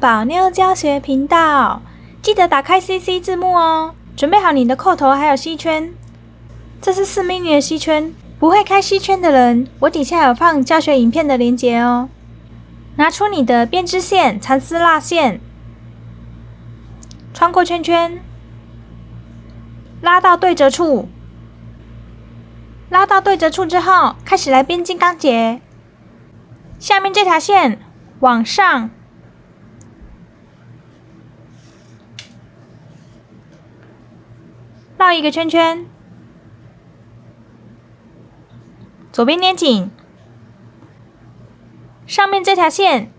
宝妞教学频道，记得打开 CC 字幕哦。准备好你的扣头还有吸圈，这是4 mini 的吸圈。不会开吸圈的人，我底下有放教学影片的连结哦。拿出你的编织线、蚕丝蜡线，穿过圈圈，拉到对折处。拉到对折处之后，开始来编金刚结。下面这条线往上，绕一个圈圈，左边捏紧，上面这条线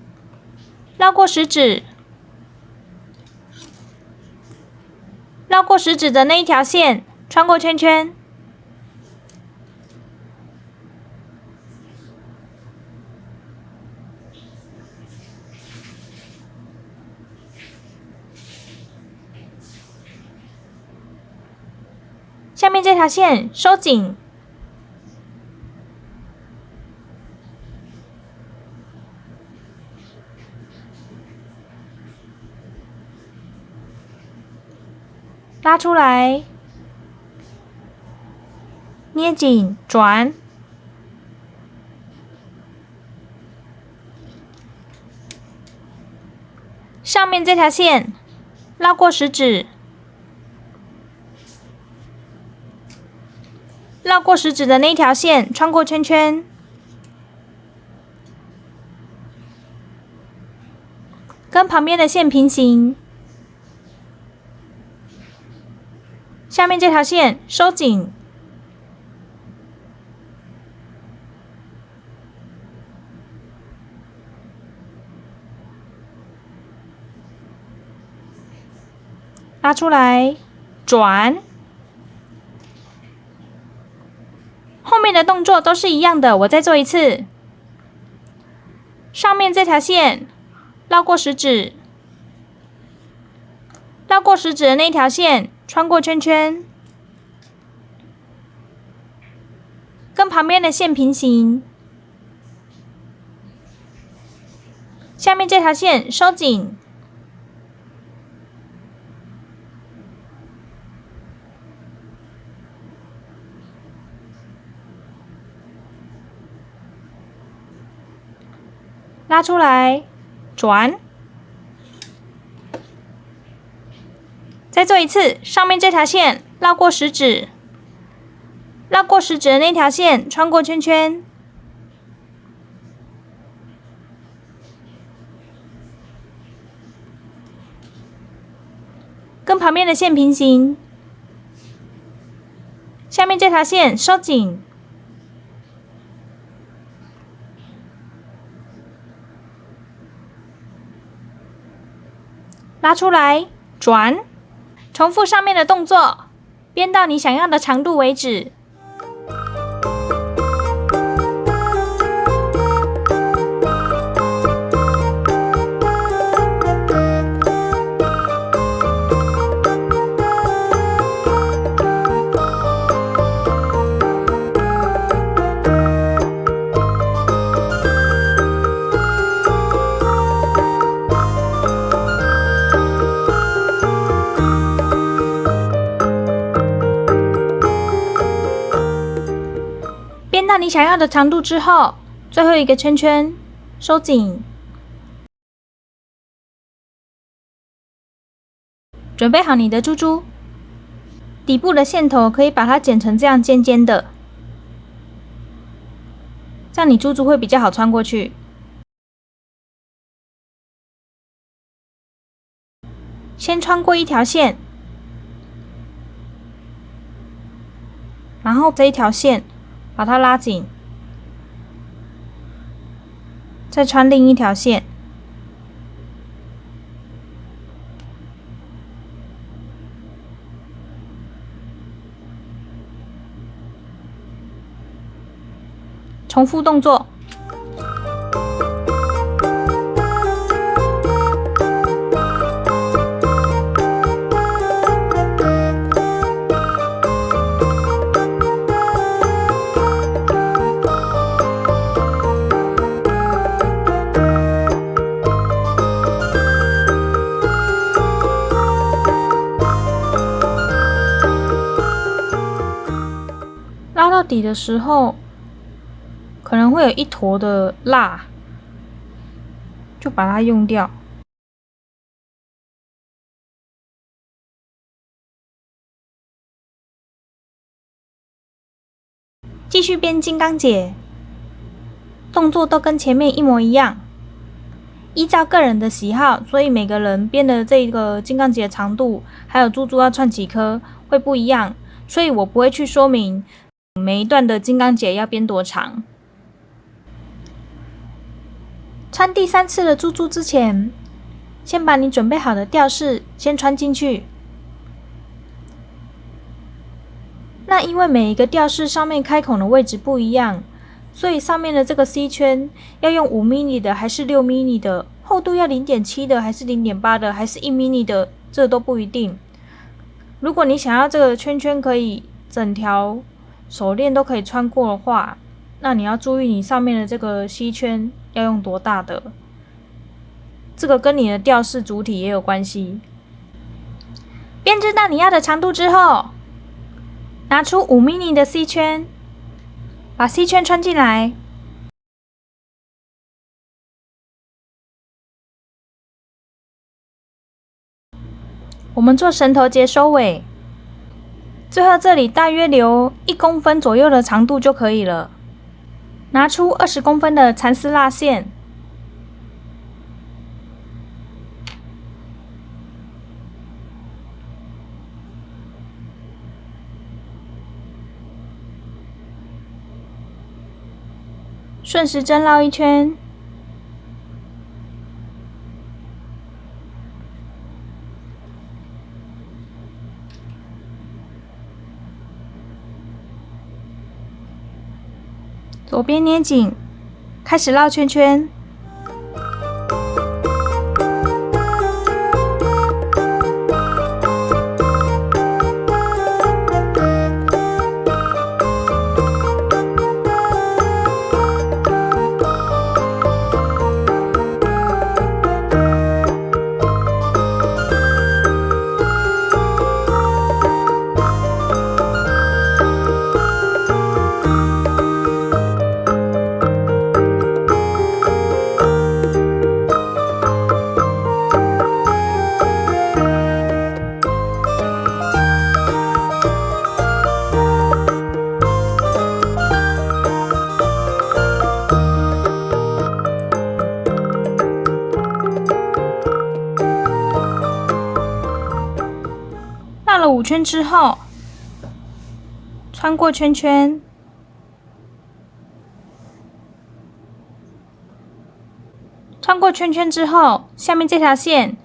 绕过食指，绕过食指的那一条线，穿过圈圈。下面这条线收紧，拉出来，捏紧，转，上面这条线绕过食指，绕过食指的那条线，穿过圈圈，跟旁边的线平行。下面这条线收紧，拉出来，转。后面的动作都是一样的，我再做一次。上面这条线绕过食指，绕过食指的那条线，穿过圈圈，跟旁边的线平行。下面这条线收紧，拉出来，转。再做一次，上面这条线绕过食指，绕过食指的那条线，穿过圈圈，跟旁边的线平行。下面这条线收紧，拉出来，转。重复上面的动作，编到你想要的长度为止。编到你想要的长度之后，最后一个圈圈收紧。准备好你的珠珠，底部的线头可以把它剪成这样尖尖的，这样你珠珠会比较好穿过去。先穿过一条线，然后这一条线把它拉紧，再穿另一条线，重复动作。到底的时候，可能会有一坨的蜡，就把它用掉。继续编金刚结，动作都跟前面一模一样。依照个人的喜好，所以每个人编的这个金刚结的长度，还有珠珠要串几颗会不一样，所以我不会去说明每一段的金刚结要编多长。穿第3次的珠珠之前，先把你准备好的吊饰先穿进去。那因为每一个吊饰上面开孔的位置不一样，所以上面的这个 C 圈要用5mm 的还是6mm 的，厚度要0.7的还是0.8的还是1mm 的，这都不一定。如果你想要这个圈圈可以整条手链都可以穿过的话，那你要注意你上面的这个 C 圈要用多大的，这个跟你的吊饰主体也有关系。编织到你要的长度之后，拿出5mm 的 C 圈，把 C 圈穿进来。我们做绳头结收尾，最后这里大约留1公分左右的长度就可以了。拿出20公分的蚕丝蜡线，顺时针绕一圈，左边捏紧，开始绕圈圈。绕了5圈之后，穿过圈圈，穿过圈圈之后，下面这条线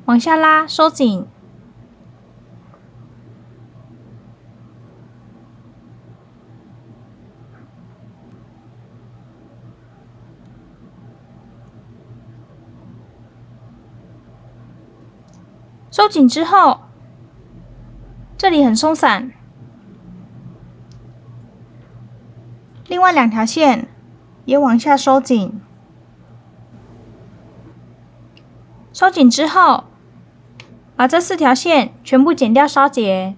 往下拉，收紧。收紧之后，这里很松散，另外2条线也往下收紧。收紧之后，把这4条线全部剪掉烧结。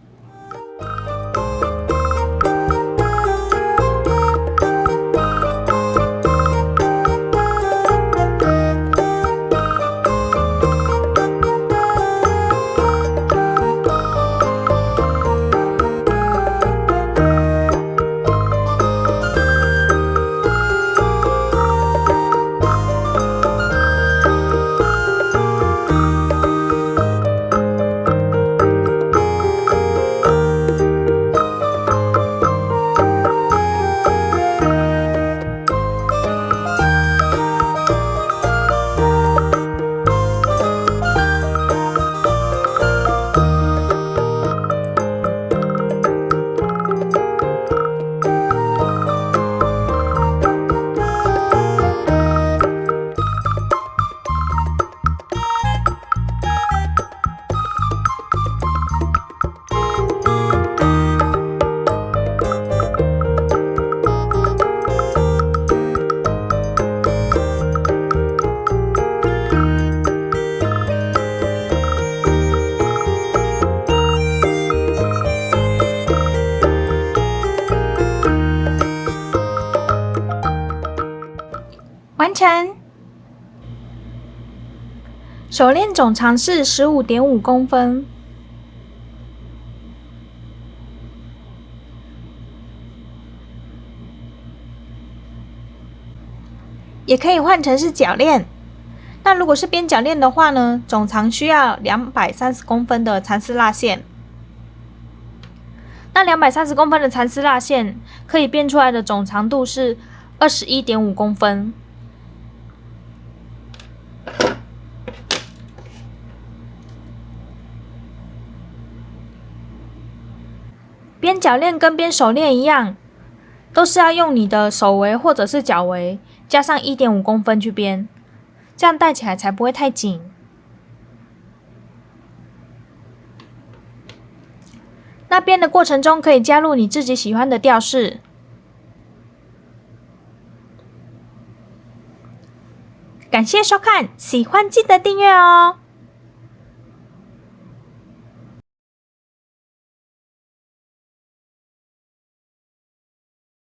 成。手链总长是15.5公分。也可以换成是脚链。那如果是边脚链的话呢，总长需要230公分的蚕丝蜡线。那230公分的蚕丝蜡线可以编出来的总长度是21.5公分。边脚链跟边手链一样，都是要用你的手围或者是脚围加上1.5公分去编，这样戴起来才不会太紧。那编的过程中可以加入你自己喜欢的吊饰。感谢收看，喜欢记得订阅哦。